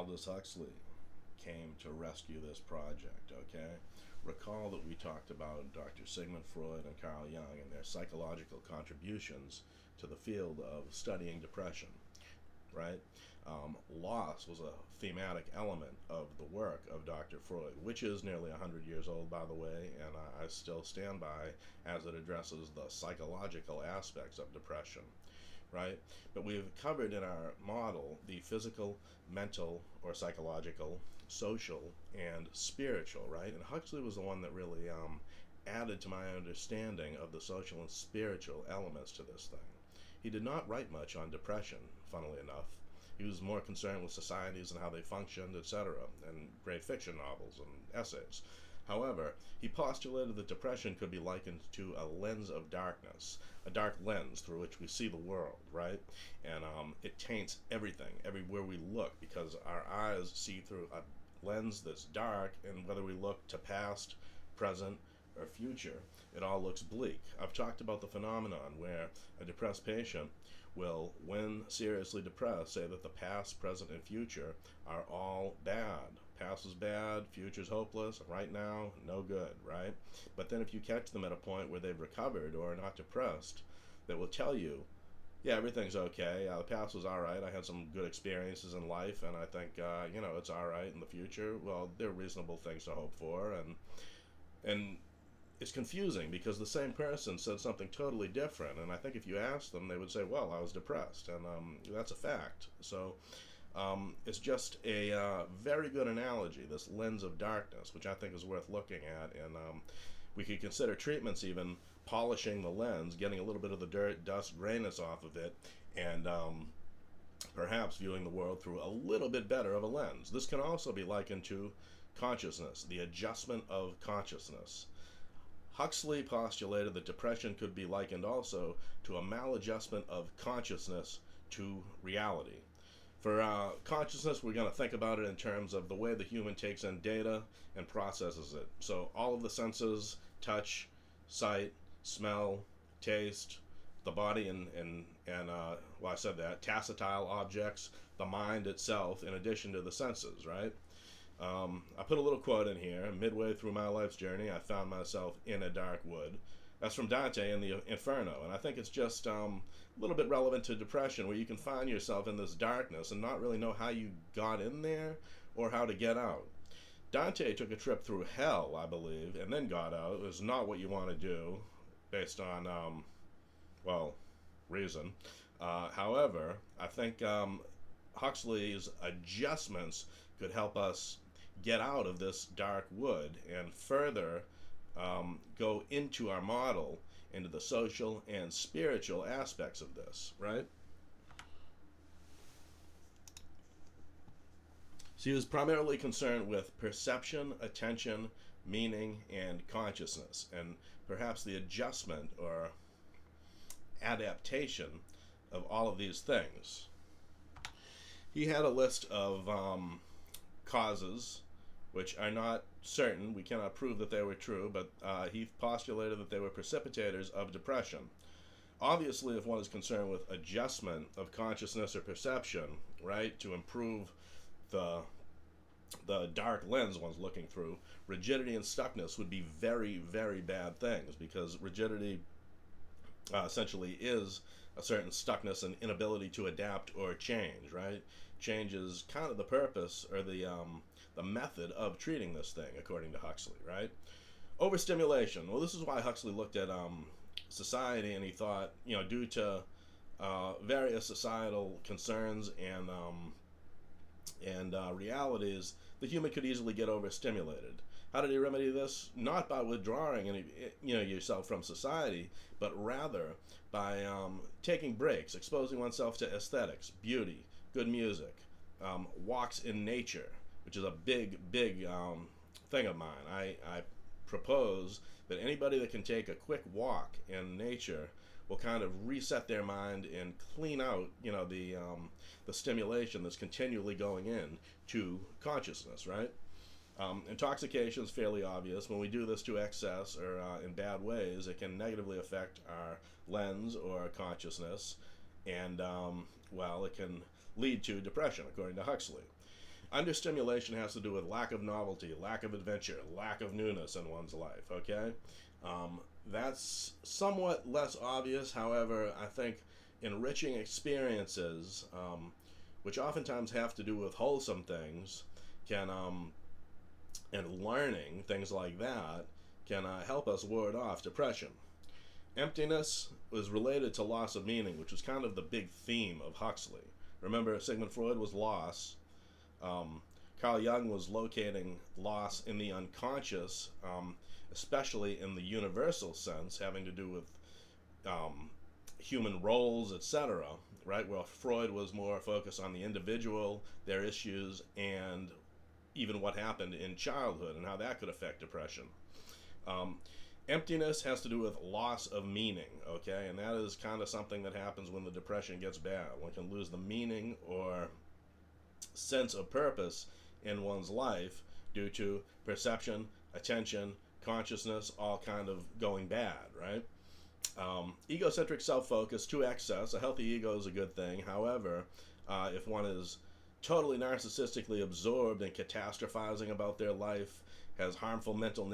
Aldous Huxley came to rescue this project, okay? Recall that we talked about Dr. Sigmund Freud and Carl Jung and their psychological contributions to the field of studying depression, right? Loss was a thematic element of the work of Dr. Freud, which is nearly 100 years old, by the way, and I still stand by as it addresses the psychological aspects of depression, right? But we've covered in our model the physical, mental, or psychological, social, and spiritual, right? And Huxley was the one that really added to my understanding of the social and spiritual elements to this thing. He did not write much on depression, funnily enough. He was more concerned with societies and how they functioned, etc., and great fiction novels and essays. However, he postulated that depression could be likened to a lens of darkness, a dark lens through which we see the world, right? And it taints everything, everywhere we look, because our eyes see through a lens that's dark, and whether we look to past, present, or future, it all looks bleak. I've talked about the phenomenon where a depressed patient will, when seriously depressed, say that the past, present, and future are all bad. Past is bad, future's hopeless, right now, no good, right? But then if you catch them at a point where they've recovered or are not depressed, they will tell you, yeah, everything's okay. The past was all right. I had some good experiences in life, and I think, it's all right in the future. Well, there are reasonable things to hope for, and it's confusing because the same person said something totally different, and I think if you asked them, they would say, well, I was depressed, and that's a fact. So it's just a very good analogy, this lens of darkness, which I think is worth looking at, and we could consider treatments even polishing the lens, getting a little bit of the dirt, dust, grayness off of it, and perhaps viewing the world through a little bit better of a lens. This can also be likened to consciousness, the adjustment of consciousness. Huxley postulated that depression could be likened also to a maladjustment of consciousness to reality. For consciousness, we're going to think about it in terms of the way the human takes in data and processes it. So all of the senses, touch, sight, smell, taste, the body and I said that, tactile objects, the mind itself, in addition to the senses, right? I put a little quote in here. Midway through my life's journey, I found myself in a dark wood. That's from Dante in the Inferno, and I think it's just a little bit relevant to depression, where you can find yourself in this darkness and not really know how you got in there or how to get out. Dante took a trip through hell, I believe, and then got out. It was not what you want to do, based on, reason. However, I think Huxley's adjustments could help us get out of this dark wood and further go into our model, into the social and spiritual aspects of this, right? So he was primarily concerned with perception, attention, meaning, and consciousness, and perhaps the adjustment or adaptation of all of these things. He had a list of causes, which are not certain. We cannot prove that they were true, but he postulated that they were precipitators of depression. Obviously, if one is concerned with adjustment of consciousness or perception, right, to improve the dark lens one's looking through, rigidity and stuckness would be very, very bad things, because rigidity essentially is a certain stuckness and inability to adapt or change, right? Change is kind of the purpose or the method of treating this thing, according to Huxley, right? Overstimulation. Well, this is why Huxley looked at society, and he thought, due to various societal concerns and realities, the human could easily get overstimulated. How did he remedy this? Not by withdrawing yourself from society, but rather by taking breaks, exposing oneself to aesthetics, beauty, good music, walks in nature, which is a big thing of mine. I propose that anybody that can take a quick walk in nature will kind of reset their mind and clean out, the stimulation that's continually going in to consciousness, right? Intoxication is fairly obvious. When we do this to excess or in bad ways, it can negatively affect our lens or consciousness, and it can lead to depression, according to Huxley. Understimulation has to do with lack of novelty, lack of adventure, lack of newness in one's life, okay? That's somewhat less obvious. However, I think enriching experiences, which oftentimes have to do with wholesome things, can and learning things like that can help us ward off depression. Emptiness was related to loss of meaning, which was kind of the big theme of Huxley. Remember, Sigmund Freud was loss. Carl Jung was locating loss in the unconscious, especially in the universal sense, having to do with human roles, etc. Right? Well, Freud was more focused on the individual, their issues, and even what happened in childhood and how that could affect depression. Emptiness has to do with loss of meaning, okay? And that is kind of something that happens when the depression gets bad. One can lose the meaning or sense of purpose in one's life due to perception, attention, consciousness, all kind of going bad, right? Egocentric self-focus to excess. A healthy ego is a good thing. However, if one is totally narcissistically absorbed and catastrophizing about their life, has harmful mental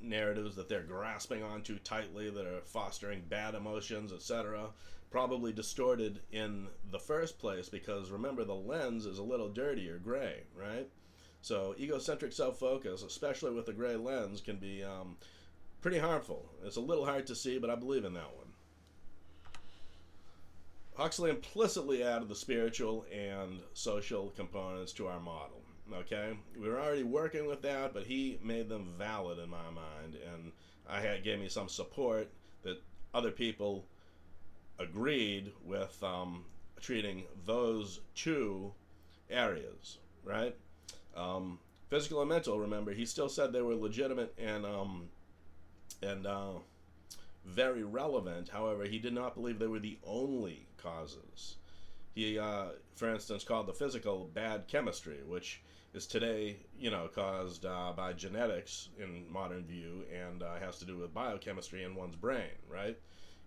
narratives that they're grasping onto tightly, that are fostering bad emotions, etc., probably distorted in the first place, because remember, the lens is a little dirty or gray, right? So egocentric self-focus, especially with a gray lens, can be pretty harmful. It's a little hard to see, but I believe in that one. Huxley implicitly added the spiritual and social components to our model. Okay, we were already working with that, but he made them valid in my mind, and gave me some support that other people agreed with treating those two areas, right? Physical and mental, remember, he still said they were legitimate and very relevant. However, he did not believe they were the only causes. He, for instance, called the physical bad chemistry, which is today, caused by genetics in modern view, and has to do with biochemistry in one's brain, right?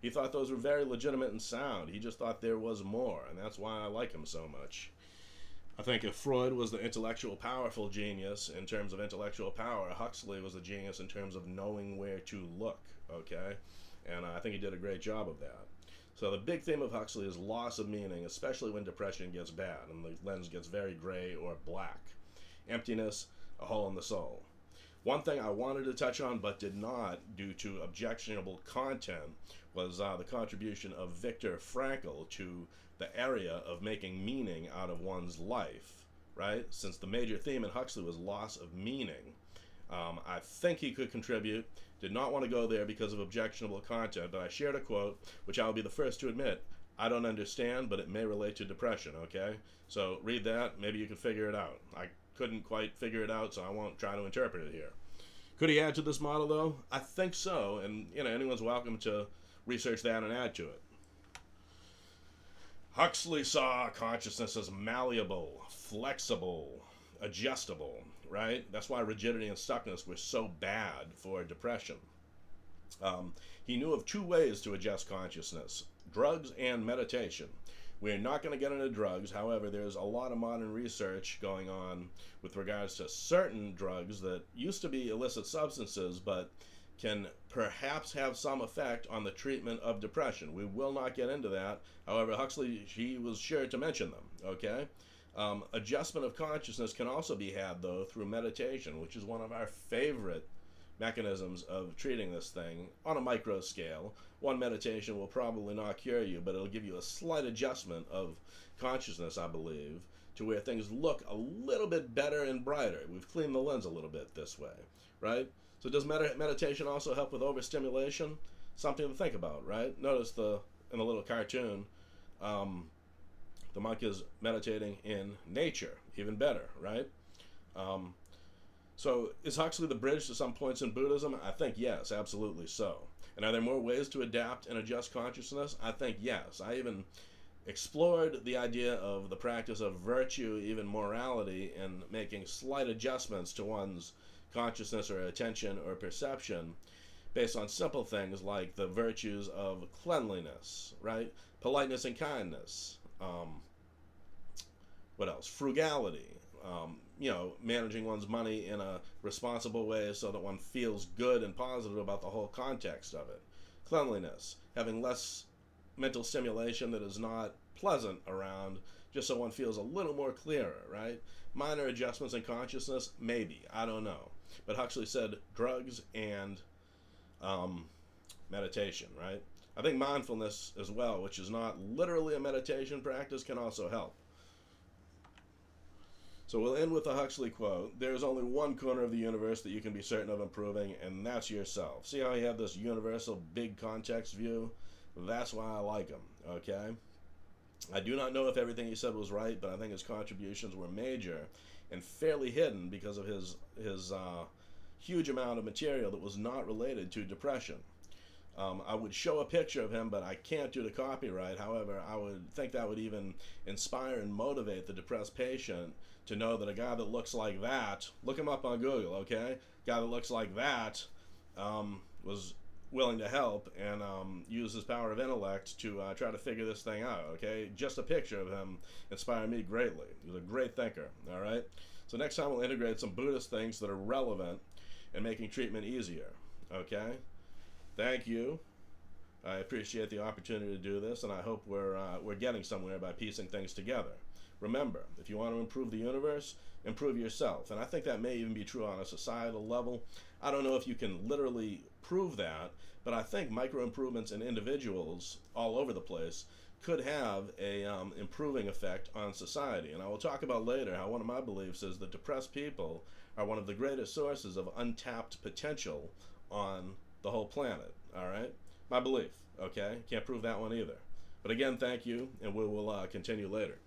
He thought those were very legitimate and sound. He just thought there was more, and that's why I like him so much. I think if Freud was the intellectual, powerful genius in terms of intellectual power, Huxley was the genius in terms of knowing where to look, okay? And I think he did a great job of that. So the big theme of Huxley is loss of meaning, especially when depression gets bad and the lens gets very gray or black. Emptiness, a hole in the soul. One thing I wanted to touch on but did not due to objectionable content was the contribution of Viktor Frankl to the area of making meaning out of one's life, right? Since the major theme in Huxley was loss of meaning, I think he could contribute. Did not want to go there because of objectionable content, but I shared a quote, which I will be the first to admit I don't understand, but it may relate to depression, okay? So read that, maybe you can figure it out. I couldn't quite figure it out, so I won't try to interpret it here. Could he add to this model, though? I think so, and anyone's welcome to research that and add to it. Huxley saw consciousness as malleable, flexible, adjustable, right? That's why rigidity and stuckness were so bad for depression. He knew of two ways to adjust consciousness: drugs and meditation. We're not going to get into drugs. However, there's a lot of modern research going on with regards to certain drugs that used to be illicit substances, but can perhaps have some effect on the treatment of depression. We will not get into that. However, Huxley, he was sure to mention them, okay? Adjustment of consciousness can also be had, though, through meditation, which is one of our favorite mechanisms of treating this thing on a micro scale. One meditation will probably not cure you, but it'll give you a slight adjustment of consciousness, I believe, to where things look a little bit better and brighter. We've cleaned the lens a little bit this way, right? So does meditation also help with overstimulation? Something to think about, right? Notice in the little cartoon, the monk is meditating in nature, even better, right? So is Huxley the bridge to some points in Buddhism? I think yes, absolutely so. And are there more ways to adapt and adjust consciousness? I think yes. I even explored the idea of the practice of virtue, even morality, and making slight adjustments to one's consciousness or attention or perception based on simple things like the virtues of cleanliness, right? Politeness and kindness. What else? Frugality. managing one's money in a responsible way so that one feels good and positive about the whole context of it. Cleanliness, having less mental stimulation that is not pleasant around, just so one feels a little more clearer, right? Minor adjustments in consciousness, maybe, I don't know. But Huxley said drugs and meditation, right? I think mindfulness as well, which is not literally a meditation practice, can also help. So we'll end with a Huxley quote. There's only one corner of the universe that you can be certain of improving, and that's yourself. See how he had this universal big context view? That's why I like him, okay? I do not know if everything he said was right, but I think his contributions were major and fairly hidden because of his huge amount of material that was not related to depression. I would show a picture of him, but I can't due to copyright. However, I would think that would even inspire and motivate the depressed patient to know that a guy that looks like that, look him up on Google, okay? Guy that looks like that was willing to help and use his power of intellect to try to figure this thing out, okay? Just a picture of him inspired me greatly. He was a great thinker, all right? So next time we'll integrate some Buddhist things that are relevant and making treatment easier, okay? Thank you. I appreciate the opportunity to do this, and I hope we're getting somewhere by piecing things together. Remember, if you want to improve the universe, improve yourself. And I think that may even be true on a societal level. I don't know if you can literally prove that, but I think micro improvements in individuals all over the place could have a improving effect on society. And I will talk about later how one of my beliefs is that depressed people are one of the greatest sources of untapped potential on the whole planet. All right? My belief, okay? Can't prove that one either. But again, thank you, and we will continue later.